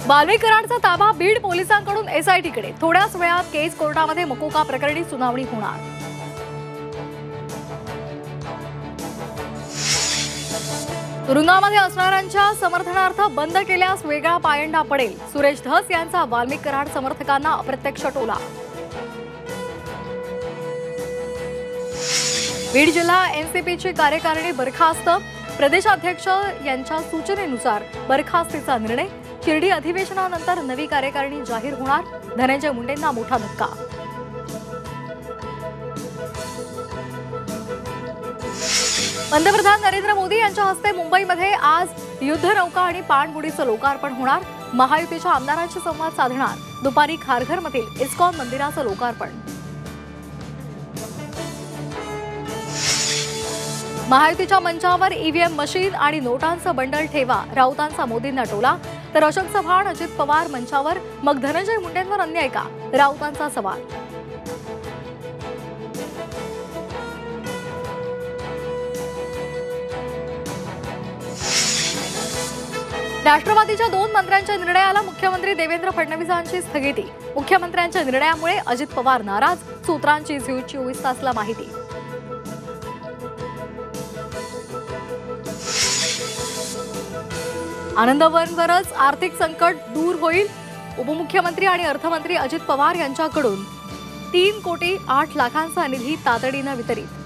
वाल्मिक कराडचा ताबा बीड पोलिसांकडून एसआयटीकडे। थोड्याच वेळात केस कोर्टामध्ये मकोका प्रकरणी सुनावणी होणार। तुरुंगामध्ये असणाऱ्यांच्या समर्थनार्थ बंद केल्यास वेगळा पायंडा पडेल। सुरेश धस यांचा वाल्मिक कराड समर्थकांना अप्रत्यक्ष टोला। बीड जिल्हा एनसीपीची कार्यकारिणी बरखास्त। प्रदेशाध्यक्ष यांच्या सूचनेनुसार बरखास्तीचा निर्णय। शिर्डी अधिवेशनानंतर नवी कार्यकारिणी जाहीर होणार। धनंजय मुंडेंना मोठा धक्का। पंतप्रधान नरेंद्र मोदी यांच्या हस्ते मुंबईमध्ये आज युद्धनौका आणि पाणबुडीचं लोकार्पण होणार। महायुतीच्या आमदारांशी संवाद साधणार। दुपारी खारघरमधील इस्कॉन मंदिराचं लोकार्पण। महायुतीच्या मंचावर ईव्हीएम मशीन आणि नोटांचं बंडल ठेवा, राऊतांचा मोदींना टोला। तर अशोक चव्हाण अजित पवार मंचावर, मग धनंजय मुंडेंवर अन्याय का, राऊतांचा सवाल। राष्ट्रवादीच्या 2 मंत्र्यांच्या निर्णयाला मुख्यमंत्री देवेंद्र फडणवीसांची स्थगिती। मुख्यमंत्र्यांच्या निर्णयामुळे अजित पवार नाराज। सूत्रांची झी 24 तासला माहिती। आनंदवनवरच आर्थिक संकट दूर होईल। उपमुख्यमंत्री आणि अर्थमंत्री अजित पवार यांच्याकडून 3,08,00,000चा निधी तातडीने वितरित।